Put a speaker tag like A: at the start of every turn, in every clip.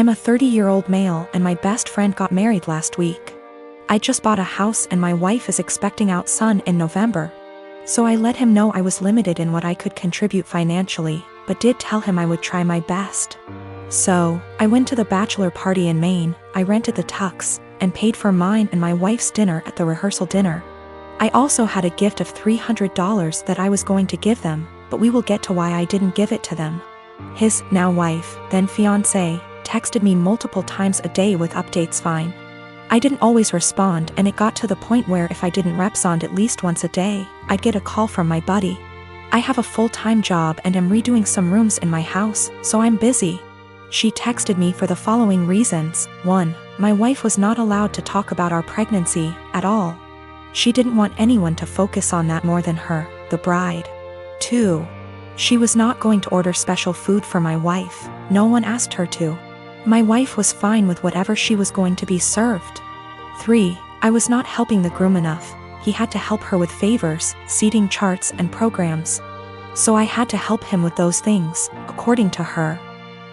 A: I'm a 30-year-old male and my best friend got married last week. I just bought a house and my wife is expecting our son in November. So I let him know I was limited in what I could contribute financially, but did tell him I would try my best. So, I went to the bachelor party in Maine, I rented the tux, and paid for mine and my wife's dinner at the rehearsal dinner. I also had a gift of $300 that I was going to give them, but we will get to why I didn't give it to them. His now wife, then fiancé, texted me multiple times a day with updates fine. I didn't always respond and it got to the point where if I didn't respond at least once a day, I'd get a call from my buddy. I have a full-time job and am redoing some rooms in my house, so I'm busy. She texted me for the following reasons. 1. My wife was not allowed to talk about our pregnancy at all. She didn't want anyone to focus on that more than her, the bride. 2. She was not going to order special food for my wife, no one asked her to. My wife was fine with whatever she was going to be served. 3. I was not helping the groom enough, he had to help her with favors, seating charts and programs. So I had to help him with those things, according to her.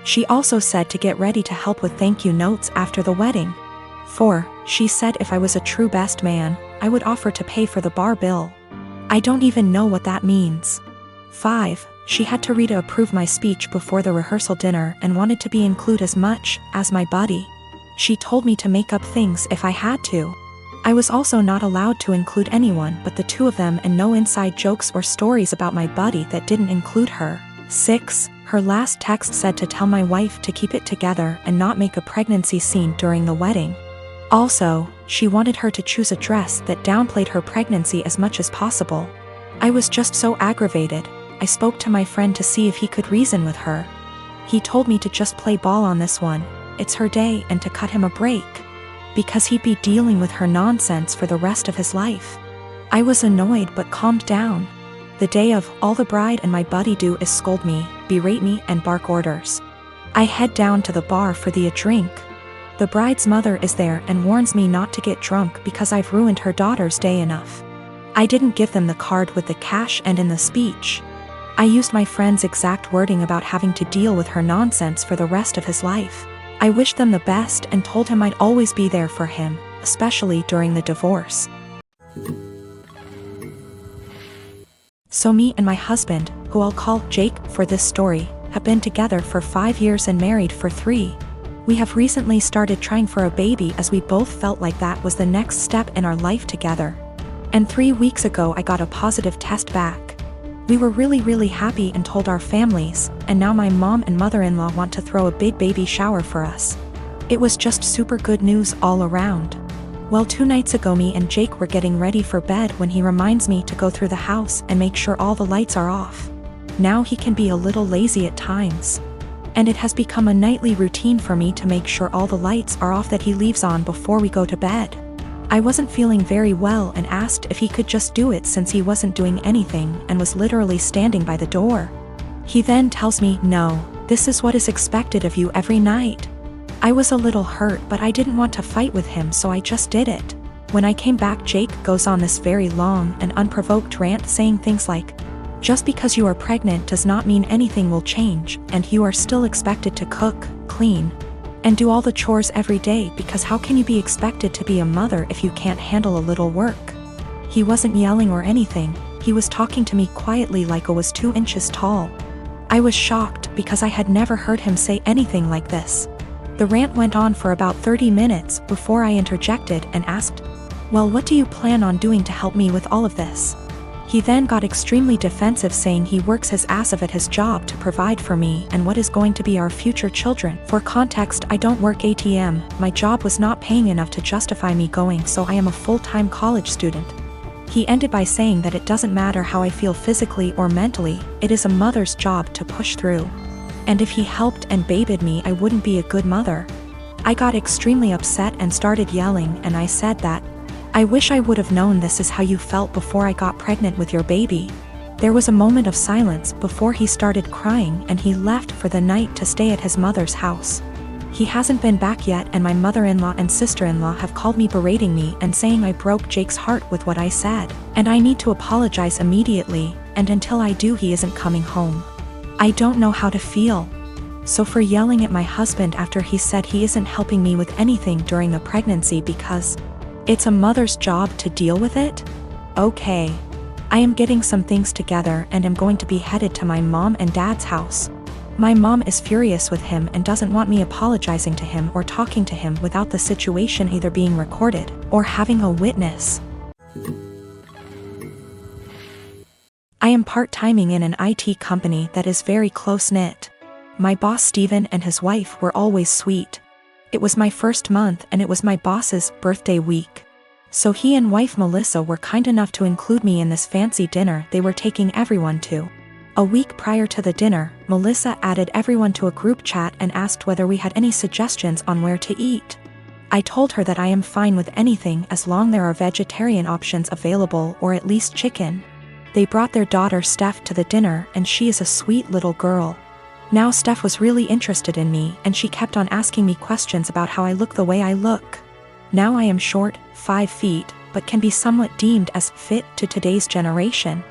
A: She also said to get ready to help with thank you notes after the wedding. 4. She said if I was a true best man, I would offer to pay for the bar bill. I don't even know what that means. 5. She had to read to approve my speech before the rehearsal dinner and wanted to be included as much as my buddy. She told me to make up things if I had to. I was also not allowed to include anyone but the two of them and no inside jokes or stories about my buddy that didn't include her. 6. Her last text said to tell my wife to keep it together and not make a pregnancy scene during the wedding. Also, she wanted her to choose a dress that downplayed her pregnancy as much as possible. I was just so aggravated. I spoke to my friend to see if he could reason with her. He told me to just play ball on this one, it's her day, and to cut him a break. Because he'd be dealing with her nonsense for the rest of his life. I was annoyed but calmed down. The day of, all the bride and my buddy do is scold me, berate me and bark orders. I head down to the bar for a drink. The bride's mother is there and warns me not to get drunk because I've ruined her daughter's day enough. I didn't give them the card with the cash and in the speech. I used my friend's exact wording about having to deal with her nonsense for the rest of his life. I wished them the best and told him I'd always be there for him, especially during the divorce. So me and my husband, who I'll call Jake for this story, have been together for 5 years and married for 3. We have recently started trying for a baby as we both felt like that was the next step in our life together. And 3 weeks ago I got a positive test back. We were really happy and told our families, and now my mom and mother-in-law want to throw a big baby shower for us. It was just super good news all around. Well, 2 nights ago me and Jake were getting ready for bed when he reminds me to go through the house and make sure all the lights are off. Now he can be a little lazy at times. And it has become a nightly routine for me to make sure all the lights are off that he leaves on before we go to bed. I wasn't feeling very well and asked if he could just do it since he wasn't doing anything and was literally standing by the door. He then tells me, no, this is what is expected of you every night. I was a little hurt but I didn't want to fight with him so I just did it. When I came back Jake goes on this very long and unprovoked rant saying things like, just because you are pregnant does not mean anything will change and you are still expected to cook, clean, and do all the chores every day because how can you be expected to be a mother if you can't handle a little work? He wasn't yelling or anything, he was talking to me quietly like I was 2 inches tall. I was shocked because I had never heard him say anything like this. The rant went on for about 30 minutes before I interjected and asked, well, what do you plan on doing to help me with all of this? He then got extremely defensive saying he works his ass off at his job to provide for me and what is going to be our future children. For context, I don't work ATM, my job was not paying enough to justify me going so I am a full-time college student. He ended by saying that it doesn't matter how I feel physically or mentally, it is a mother's job to push through. And if he helped and babied me I wouldn't be a good mother. I got extremely upset and started yelling and I said that, I wish I would have known this is how you felt before I got pregnant with your baby. There was a moment of silence before he started crying and he left for the night to stay at his mother's house. He hasn't been back yet and my mother-in-law and sister-in-law have called me berating me and saying I broke Jake's heart with what I said, and I need to apologize immediately, and until I do he isn't coming home. I don't know how to feel. So for yelling at my husband after he said he isn't helping me with anything during the pregnancy because it's a mother's job to deal with it? Okay. I am getting some things together and am going to be headed to my mom and dad's house. My mom is furious with him and doesn't want me apologizing to him or talking to him without the situation either being recorded or having a witness. I am part-timing in an IT company that is very close-knit. My boss Steven and his wife were always sweet. It was my first month and it was my boss's birthday week. So he and wife Melissa were kind enough to include me in this fancy dinner they were taking everyone to. A week prior to the dinner, Melissa added everyone to a group chat and asked whether we had any suggestions on where to eat. I told her that I am fine with anything as long there are vegetarian options available or at least chicken. They brought their daughter Steph to the dinner and she is a sweet little girl. Now Steph was really interested in me and she kept on asking me questions about how I look the way I look. Now I am short, 5 feet, but can be somewhat deemed as fit to today's generation.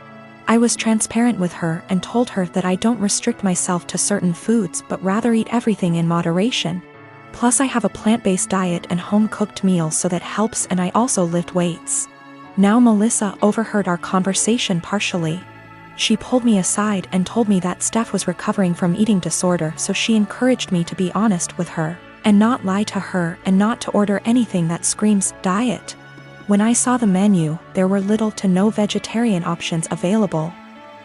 A: I was transparent with her and told her that I don't restrict myself to certain foods but rather eat everything in moderation. Plus I have a plant-based diet and home-cooked meals so that helps, and I also lift weights. Now Melissa overheard our conversation partially. She pulled me aside and told me that Steph was recovering from eating disorder, so she encouraged me to be honest with her and not lie to her and not to order anything that screams diet. When I saw the menu, there were little to no vegetarian options available.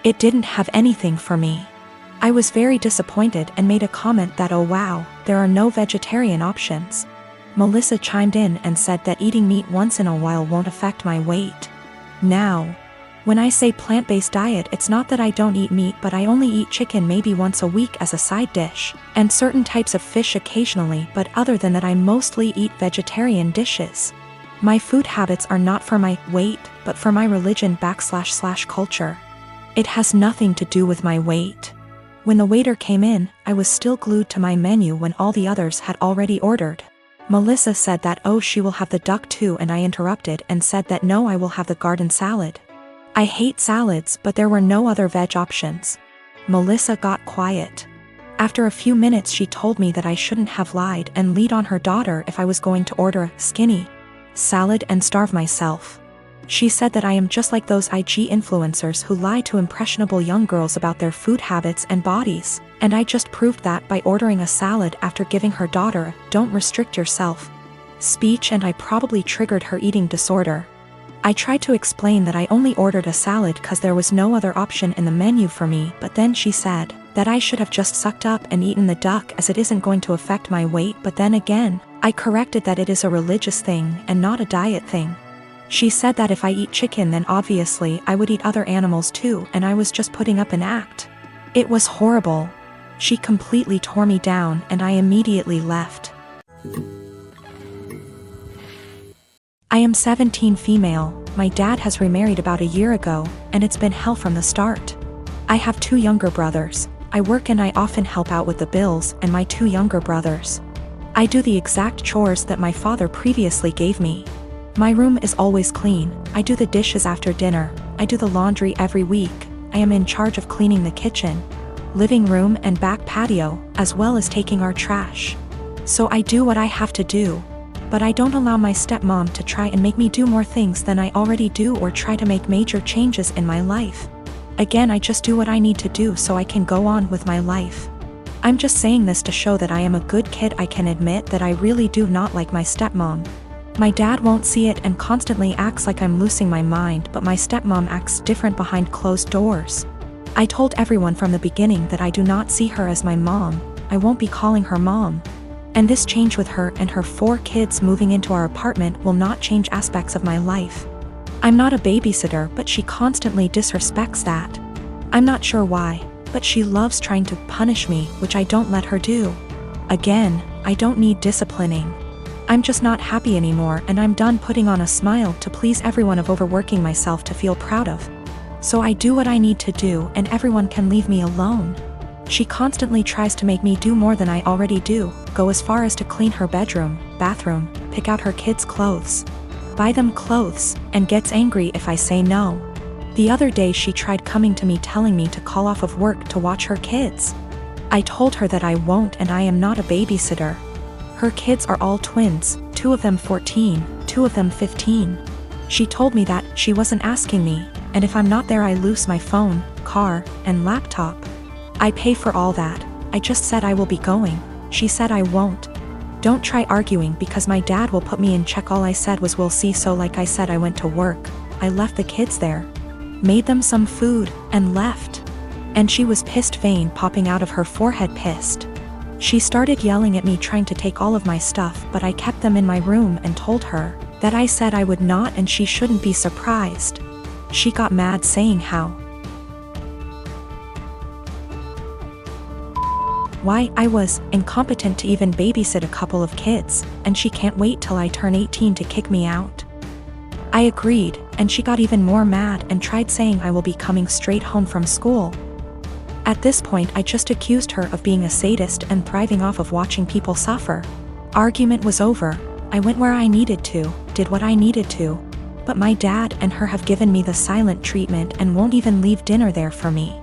A: It didn't have anything for me. I was very disappointed and made a comment that, oh wow, there are no vegetarian options. Melissa chimed in and said that eating meat once in a while won't affect my weight. Now, when I say plant-based diet, it's not that I don't eat meat, but I only eat chicken maybe once a week as a side dish, and certain types of fish occasionally, but other than that I mostly eat vegetarian dishes. My food habits are not for my weight, but for my religion / culture. It has nothing to do with my weight. When the waiter came in, I was still glued to my menu when all the others had already ordered. Melissa said that oh she will have the duck too, and I interrupted and said that no, I will have the garden salad. I hate salads, but there were no other veg options. Melissa got quiet. After a few minutes she told me that I shouldn't have lied and lead on her daughter if I was going to order a skinny salad and starve myself. She said that I am just like those IG influencers who lie to impressionable young girls about their food habits and bodies, and I just proved that by ordering a salad after giving her daughter a "don't restrict yourself" speech, and I probably triggered her eating disorder. I tried to explain that I only ordered a salad because there was no other option in the menu for me, but then she said that I should have just sucked up and eaten the duck as it isn't going to affect my weight, but then again, I corrected that it is a religious thing and not a diet thing. She said that if I eat chicken then obviously I would eat other animals too, and I was just putting up an act. It was horrible. She completely tore me down and I immediately left. I am 17, female. My dad has remarried about a year ago, and it's been hell from the start. I have 2 younger brothers. I work and I often help out with the bills and my 2 younger brothers. I do the exact chores that my father previously gave me. My room is always clean. I do the dishes after dinner. I do the laundry every week. I am in charge of cleaning the kitchen, living room and back patio, as well as taking our trash. So I do what I have to do. But I don't allow my stepmom to try and make me do more things than I already do or try to make major changes in my life. Again, I just do what I need to do so I can go on with my life. I'm just saying this to show that I am a good kid. I can admit that I really do not like my stepmom. My dad won't see it and constantly acts like I'm losing my mind, but my stepmom acts different behind closed doors. I told everyone from the beginning that I do not see her as my mom. I won't be calling her mom. And this change with her and her 4 kids moving into our apartment will not change aspects of my life. I'm not a babysitter, but she constantly disrespects that. I'm not sure why, but she loves trying to punish me, which I don't let her do. Again, I don't need disciplining. I'm just not happy anymore, and I'm done putting on a smile to please everyone of overworking myself to feel proud of. So I do what I need to do and everyone can leave me alone. She constantly tries to make me do more than I already do, go as far as to clean her bedroom, bathroom, pick out her kids' clothes, buy them clothes, and gets angry if I say no. The other day she tried coming to me telling me to call off of work to watch her kids. I told her that I won't and I am not a babysitter. Her kids are all twins, 2 of them 14, 2 of them 15. She told me that she wasn't asking me, and if I'm not there I lose my phone, car, and laptop. I pay for all that. I just said I will be going. She said I won't. Don't try arguing because my dad will put me in check. All I said was we'll see. So like I said, I went to work. I left the kids there, made them some food, and left. And she was pissed, vein popping out of her forehead, pissed. She started yelling at me, trying to take all of my stuff, but I kept them in my room and told her that I said I would not and she shouldn't be surprised. She got mad, saying why I was incompetent to even babysit a couple of kids, and she can't wait till I turn 18 to kick me out. I agreed, and she got even more mad and tried saying I will be coming straight home from school. At this point I just accused her of being a sadist and thriving off of watching people suffer. Argument was over. I went where I needed to, did what I needed to. But my dad and her have given me the silent treatment and won't even leave dinner there for me.